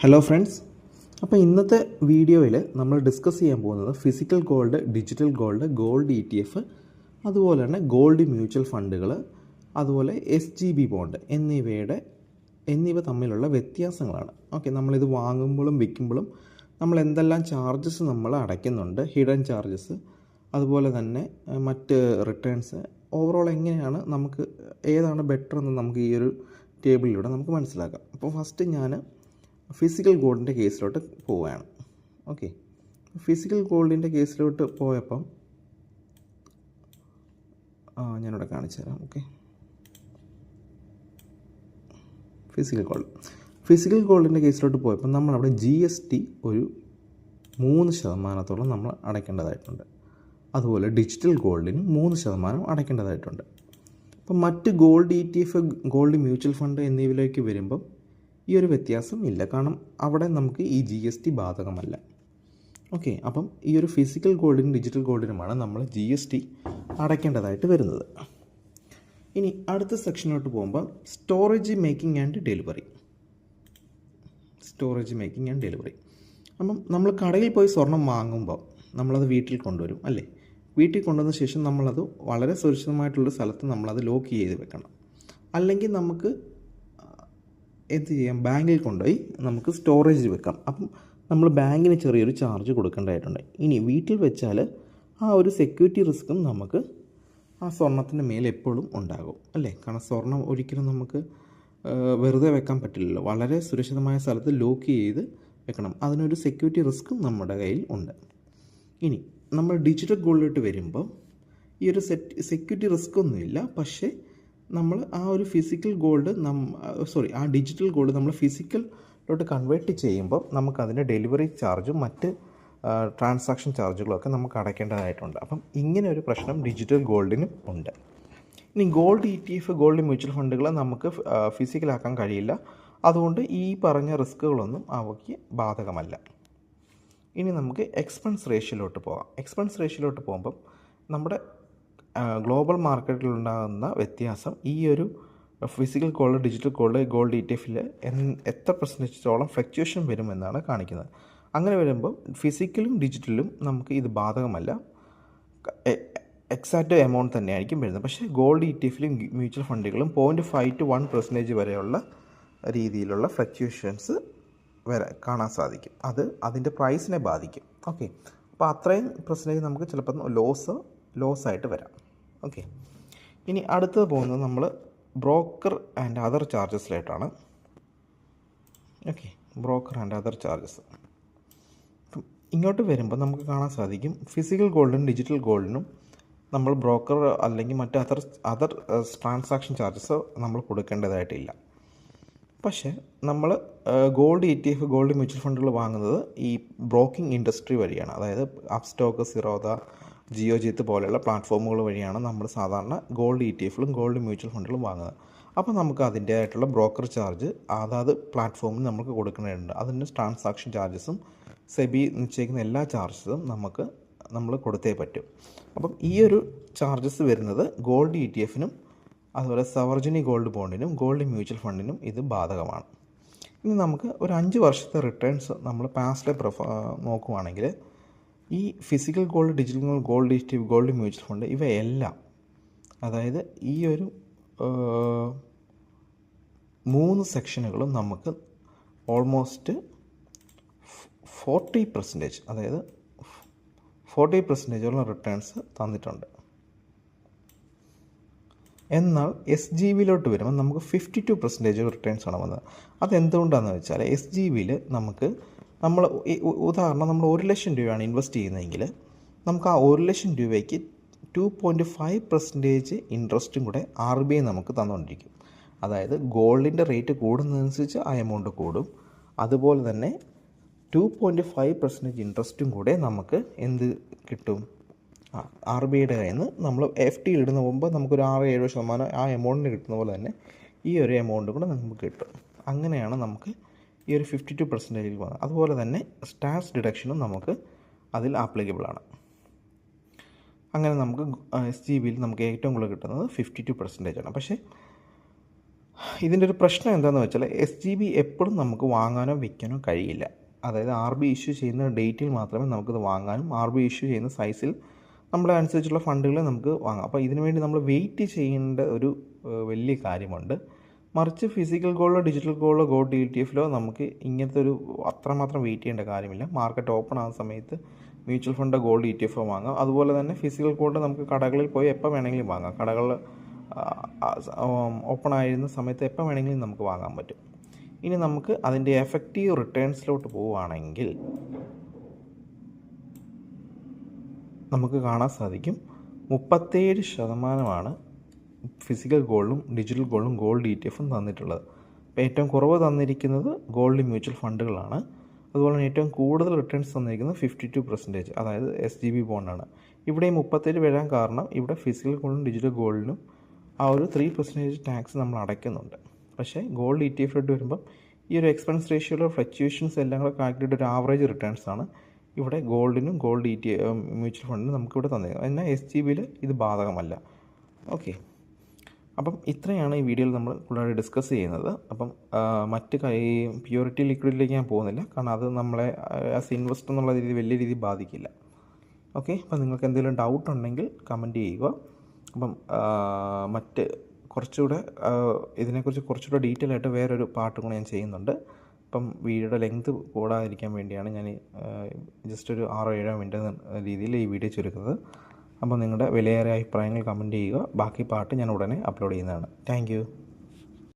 Hello friends, അപ്പോൾ ഇന്നത്തെ വീഡിയോയിൽ നമ്മൾ ഡിസ്കസ് ചെയ്യാൻ പോകുന്നത് physical gold, digital gold, gold ETF, അതുപോലെ തന്നെ ഗോൾഡ് മ്യൂച്വൽ ഫണ്ടുകൾ, അതുപോലെ SGB ബോണ്ട് എന്നിവ തമ്മിലുള്ള വ്യത്യാസങ്ങളാണ്. ഓക്കെ, നമ്മളിത് വാങ്ങുമ്പോഴും വിൽക്കുമ്പോഴും നമ്മൾ എന്തെല്ലാം ചാർജസ് നമ്മൾ അടയ്ക്കുന്നുണ്ട്, ഹിഡൻ ചാർജസ്, അതുപോലെ തന്നെ മറ്റ് റിട്ടേൺസ്, ഓവറോൾ എങ്ങനെയാണ് നമുക്ക് ഏതാണ് ബെറ്റർ എന്ന് നമുക്ക് ഈ ഒരു ടേബിളിലൂടെ നമുക്ക് മനസ്സിലാക്കാം. അപ്പോൾ ഫസ്റ്റ് ഞാൻ ഫിസിക്കൽ ഗോൾഡിൻ്റെ കേസിലോട്ട് പോവുകയാണ്. ഓക്കെ, ഫിസിക്കൽ ഗോൾഡിൻ്റെ കേസിലോട്ട് പോയപ്പം ഞാനിവിടെ കാണിച്ചു തരാം. ഓക്കെ, ഫിസിക്കൽ ഗോൾഡിൻ്റെ കേസിലോട്ട് പോയപ്പോൾ നമ്മളവിടെ GST ഒരു 3% നമ്മൾ അടയ്ക്കേണ്ടതായിട്ടുണ്ട്. അതുപോലെ ഡിജിറ്റൽ ഗോൾഡിന് 3% അടയ്ക്കേണ്ടതായിട്ടുണ്ട്. അപ്പം മറ്റ് gold ETF, gold mutual fund എന്നിവയിലേക്ക് വരുമ്പം ഈ ഒരു വ്യത്യാസം ഇല്ല, കാരണം അവിടെ നമുക്ക് ഈ GST ബാധകമല്ല. ഓക്കെ, അപ്പം ഈ ഒരു ഫിസിക്കൽ ഗോൾഡിനും ഡിജിറ്റൽ ഗോൾഡിനുമാണ് നമ്മൾ GST അടയ്ക്കേണ്ടതായിട്ട് വരുന്നത്. ഇനി അടുത്ത സെക്ഷനിലോട്ട് പോകുമ്പോൾ സ്റ്റോറേജ് മേക്കിംഗ് ആൻഡ് ഡെലിവറി. അപ്പം നമ്മൾ കടയിൽ പോയി സ്വർണം വാങ്ങുമ്പോൾ നമ്മളത് വീട്ടിൽ കൊണ്ടുവരും അല്ലേ? വീട്ടിൽ കൊണ്ടുവന്ന ശേഷം നമ്മളത് വളരെ സുരക്ഷിതമായിട്ടുള്ള സ്ഥലത്ത് നമ്മളത് ലോക്ക് ചെയ്ത് വെക്കണം. അല്ലെങ്കിൽ നമുക്ക് എന്ത് ചെയ്യാം, ബാങ്കിൽ കൊണ്ടുപോയി നമുക്ക് സ്റ്റോറേജ് വെക്കാം. അപ്പം നമ്മൾ ബാങ്കിന് ചെറിയൊരു ചാർജ് കൊടുക്കേണ്ടതായിട്ടുണ്ട്. ഇനി വീട്ടിൽ വെച്ചാൽ ആ ഒരു സെക്യൂരിറ്റി റിസ്ക്കും നമുക്ക് ആ സ്വർണത്തിൻ്റെ മേലെ എപ്പോഴും ഉണ്ടാകും അല്ലേ? കാരണം സ്വർണം ഒരിക്കലും നമുക്ക് വെറുതെ വെക്കാൻ പറ്റില്ലല്ലോ, വളരെ സുരക്ഷിതമായ സ്ഥലത്ത് ലോക്ക് ചെയ്ത് വെക്കണം. അതിനൊരു സെക്യൂരിറ്റി റിസ്ക്കും നമ്മുടെ കയ്യിൽ ഉണ്ട്. ഇനി നമ്മൾ ഡിജിറ്റൽ ഗോൾഡിലോട്ട് വരുമ്പോൾ ഈ ഒരു സെക്യൂരിറ്റി റിസ്ക് ഒന്നുമില്ല. പക്ഷേ നമ്മൾ ആ ഒരു ഫിസിക്കൽ ഗോൾഡ് ആ ഡിജിറ്റൽ ഗോൾഡ് നമ്മൾ ഫിസിക്കലിലോട്ട് കൺവേർട്ട് ചെയ്യുമ്പോൾ നമുക്കതിൻ്റെ ഡെലിവറി ചാർജും മറ്റ് ട്രാൻസാക്ഷൻ ചാർജുകളൊക്കെ നമുക്ക് അടയ്ക്കേണ്ടതായിട്ടുണ്ട്. അപ്പം ഇങ്ങനെ ഒരു പ്രശ്നം ഡിജിറ്റൽ ഗോൾഡിനും ഉണ്ട്. ഇനി ഗോൾഡ് ETF, ഗോൾഡ് മ്യൂച്വൽ ഫണ്ടുകൾ നമുക്ക് ഫിസിക്കലാക്കാൻ കഴിയില്ല. അതുകൊണ്ട് ഈ പറഞ്ഞ റിസ്കുകളൊന്നും അവയ്ക്ക് ബാധകമല്ല. ഇനി നമുക്ക് എക്സ്പെൻസ് റേഷ്യോയിലോട്ട് പോകാം. എക്സ്പെൻസ് റേഷ്യോയിലോട്ട് പോകുമ്പം നമ്മുടെ ഗ്ലോബൽ മാർക്കറ്റിലുണ്ടാകുന്ന വ്യത്യാസം ഈ ഒരു physical gold, digital gold, gold ETFൽ എത്ര പെർസെൻറ്റേജോളം ഫ്ലക്ച്വേഷൻ വരുമെന്നാണ് കാണിക്കുന്നത്. അങ്ങനെ വരുമ്പോൾ ഫിസിക്കലും ഡിജിറ്റലും നമുക്ക് ഇത് ബാധകമല്ല, എക്സാക്റ്റ് എമൗണ്ട് തന്നെയായിരിക്കും വരുന്നത്. പക്ഷേ ഗോൾഡ് ETFലും മ്യൂച്വൽ ഫണ്ടുകളും 0.5 to 1% വരെയുള്ള രീതിയിലുള്ള ഫ്ലക്ച്വേഷൻസ് കാണാൻ സാധിക്കും. അത് അതിൻ്റെ പ്രൈസിനെ ബാധിക്കും. ഓക്കെ, അപ്പോൾ അത്രയും പെർസെൻറ്റേജ് നമുക്ക് ചിലപ്പോൾ ലോസായിട്ട് വരാം. ഓക്കെ, ഇനി അടുത്തത് പോകുന്നത് നമ്മൾ ബ്രോക്കർ ആൻഡ് അതർ ചാർജസിലായിട്ടാണ്. Okay, broker and other charges. അപ്പം ഇങ്ങോട്ട് വരുമ്പോൾ നമുക്ക് കാണാൻ സാധിക്കും ഫിസിക്കൽ ഗോൾഡിനും ഡിജിറ്റൽ ഗോൾഡിനും നമ്മൾ ബ്രോക്കർ അല്ലെങ്കിൽ മറ്റ് അതർ ട്രാൻസാക്ഷൻ ചാർജസ് നമ്മൾ കൊടുക്കേണ്ടതായിട്ടില്ല. പക്ഷേ നമ്മൾ ഗോൾഡ് ETF, ഗോൾഡ് മ്യൂച്വൽ ഫണ്ടുകൾ വാങ്ങുന്നത് ഈ ബ്രോക്കിംഗ് ഇൻഡസ്ട്രി വഴിയാണ്. അതായത് അപ്സ്റ്റോക്ക്, സിറോദ, ജിയോജിത്ത് പോലെയുള്ള പ്ലാറ്റ്ഫോമുകൾ വഴിയാണ് നമ്മൾ സാധാരണ ഗോൾഡ് ETFലും ഗോൾഡ് മ്യൂച്വൽ ഫണ്ടുകളും വാങ്ങുന്നത്. അപ്പോൾ നമുക്ക് അതിൻ്റേതായിട്ടുള്ള ബ്രോക്കർ ചാർജ് അതാത് പ്ലാറ്റ്ഫോമിൽ നമുക്ക് കൊടുക്കേണ്ടതുണ്ട്. അതിൻ്റെ ട്രാൻസാക്ഷൻ ചാർജസും സെബി നിശ്ചയിക്കുന്ന എല്ലാ ചാർജസും നമ്മൾ കൊടുത്തേ പറ്റും. അപ്പം ഈ ഒരു ചാർജസ് വരുന്നത് ഗോൾഡ് ETFനും അതുപോലെ സവർജിനി ഗോൾഡ് ബോണ്ടിനും ഗോൾഡ് മ്യൂച്വൽ ഫണ്ടിനും ഇത് ബാധകമാണ്. ഇനി നമുക്ക് ഒരു 5 വർഷത്തെ റിട്ടേൺസ് നമ്മൾ പാസ്റ്റിലെ നോക്കുവാണെങ്കിൽ ഈ physical gold, digital gold ETF, gold mutual fund ഇവയെല്ലാം, അതായത് ഈ ഒരു 3 സെക്ഷനുകളും നമുക്ക് ഓൾമോസ്റ്റ് 40%, അതായത് 40% റിട്ടേൺസ് തന്നിട്ടുണ്ട്. എന്നാൽ SGBയിലോട്ട് വരുമ്പോൾ നമുക്ക് 52% റിട്ടേൺസ് ആണ് വന്നത്. അതെന്തുകൊണ്ടാണെന്ന് വെച്ചാൽ SGBയിൽ നമ്മൾ ഉദാഹരണം നമ്മൾ 1 ലക്ഷം രൂപയാണ് ഇൻവെസ്റ്റ് ചെയ്യുന്നതെങ്കിൽ നമുക്ക് ആ 1 ലക്ഷം രൂപയ്ക്ക് 2.5% ഇൻട്രസ്റ്റും കൂടെ RBI നമുക്ക് തന്നുകൊണ്ടിരിക്കും. അതായത് ഗോൾഡിൻ്റെ റേറ്റ് കൂടുന്നതനുസരിച്ച് ആ എമൗണ്ട് കൂടും. അതുപോലെ തന്നെ 2.5% ഇൻട്രസ്റ്റും കൂടെ നമുക്ക് എന്ത് കിട്ടും, RBIയുടെ കയ്യിൽ നിന്ന് നമ്മൾ FD ഇടുന്ന മുമ്പ് നമുക്കൊരു 6-7% ആ എമൗണ്ടിന് കിട്ടുന്ന പോലെ തന്നെ ഈ ഒരു എമൗണ്ട് കൂടെ നമുക്ക് കിട്ടും. അങ്ങനെയാണ് നമുക്ക് ഈ ഒരു 52% പോകുന്നത്. അതുപോലെ തന്നെ ടാക്സ് ഡിഡക്ഷനും നമുക്ക് അതിൽ ആപ്ലിക്കബിളാണ്. അങ്ങനെ നമുക്ക് SGBയിൽ നമുക്ക് ഏറ്റവും കൂടുതൽ കിട്ടുന്നത് 52% ആണ്. പക്ഷേ ഇതിൻ്റെ ഒരു പ്രശ്നം എന്താണെന്ന് വെച്ചാൽ SGB എപ്പോഴും നമുക്ക് വാങ്ങാനോ വിൽക്കാനോ കഴിയില്ല. അതായത് RB ഇഷ്യൂ ചെയ്യുന്ന ഡേറ്റിൽ മാത്രമേ നമുക്കിത് വാങ്ങാനും RB ഇഷ്യൂ ചെയ്യുന്ന സൈസിൽ നമ്മുടെ അനുസരിച്ചുള്ള ഫണ്ടുകൾ നമുക്ക് വാങ്ങാം. അപ്പോൾ ഇതിനു വേണ്ടി നമ്മൾ വെയിറ്റ് ചെയ്യേണ്ട ഒരു വലിയ കാര്യമുണ്ട്. മറിച്ച് ഫിസിക്കൽ ഗോൾഡോ ഡിജിറ്റൽ ഗോൾഡോ ഗോൾഡ് ETF നമുക്ക് ഇങ്ങനത്തെ ഒരു അത്രമാത്രം വെയിറ്റ് ചെയ്യേണ്ട കാര്യമില്ല. മാർക്കറ്റ് ഓപ്പൺ ആകുന്ന സമയത്ത് മ്യൂച്വൽ ഫണ്ട് ഗോൾഡ് ETF വാങ്ങാം. അതുപോലെ തന്നെ ഫിസിക്കൽ ഗോൾഡ് നമുക്ക് കടകളിൽ പോയി എപ്പോൾ വേണമെങ്കിലും വാങ്ങാം. കടകൾ ഓപ്പൺ ആയിരുന്ന സമയത്ത് എപ്പോൾ വേണമെങ്കിലും നമുക്ക് വാങ്ങാൻ പറ്റും. ഇനി നമുക്ക് അതിൻ്റെ എഫക്റ്റീവ് റിട്ടേൺസിലോട്ട് പോവുകയാണെങ്കിൽ നമുക്ക് കാണാൻ സാധിക്കും 37% ഫിസിക്കൽ ഗോൾഡും ഡിജിറ്റൽ ഗോൾഡും ഗോൾഡ് ETFും തന്നിട്ടുള്ളത്. അപ്പോൾ ഏറ്റവും കുറവ് തന്നിരിക്കുന്നത് ഗോൾഡ് മ്യൂച്വൽ ഫണ്ടുകളാണ്. അതുപോലെ തന്നെ ഏറ്റവും കൂടുതൽ റിട്ടേൺസ് തന്നിരിക്കുന്നത് 52%, അതായത് SGB ബോണ്ടാണ്. ഇവിടെ 37 വരാൻ കാരണം ഇവിടെ ഫിസിക്കൽ ഗോൾഡും ഡിജിറ്റൽ ഗോൾഡിനും ആ ഒരു 3% ടാക്സ് നമ്മൾ അടയ്ക്കുന്നുണ്ട്. പക്ഷേ ഗോൾഡ് ETF വരുമ്പം ഈ ഒരു എക്സ്പെൻസ് റേഷ്യോയിലെ ഫ്ലക്ച്വേഷൻസ് എല്ലാം കൂടെ കാൽക്കുലേറ്റ് ഒരു ആവറേജ് റിട്ടേൺസ് ആണ് ഇവിടെ ഗോൾഡിനും ഗോൾഡ് മ്യൂച്വൽ ഫണ്ടിനും നമുക്കിവിടെ തന്നിരിക്കുന്നത്. എന്നാൽ SGBയിൽ ഇത് ബാധകമല്ല. ഓക്കെ, അപ്പം ഇത്രയാണ് ഈ വീഡിയോയിൽ നമ്മൾ കൂടുതലായി ഡിസ്കസ് ചെയ്യുന്നത്. അപ്പം മറ്റ് പ്യൂരിറ്റി ലിക്വിഡിലേക്ക് ഞാൻ പോകുന്നില്ല, കാരണം അത് നമ്മളെ ആസ് ഇൻവെസ്റ്റർ എന്നുള്ള രീതിയിൽ വലിയ രീതിയിൽ ബാധിക്കില്ല. ഓക്കെ, അപ്പം നിങ്ങൾക്ക് എന്തെങ്കിലും ഡൗട്ട് ഉണ്ടെങ്കിൽ കമൻറ്റ് ചെയ്യുക. അപ്പം മറ്റ് കുറച്ചുകൂടെ ഇതിനെക്കുറിച്ച് കുറച്ചുകൂടെ ഡീറ്റെയിൽ ആയിട്ട് വേറൊരു പാർട്ട് കൂടെ ഞാൻ ചെയ്യുന്നുണ്ട്. അപ്പം വീഡിയോയുടെ ലെങ്ത് കൂടാതിരിക്കാൻ വേണ്ടിയാണ് ഞാൻ ജസ്റ്റ് ഒരു 6-7 മിനിറ്റ് രീതിയിൽ ഈ വീഡിയോ ചുരുക്കുന്നത്. അപ്പോൾ നിങ്ങളുടെ വിലയേറിയ അഭിപ്രായങ്ങൾ കമൻറ്റ് ചെയ്യുക. ബാക്കി പാർട്ട് ഞാൻ ഉടനെ അപ്ലോഡ് ചെയ്യുന്നതാണ്. Thank you.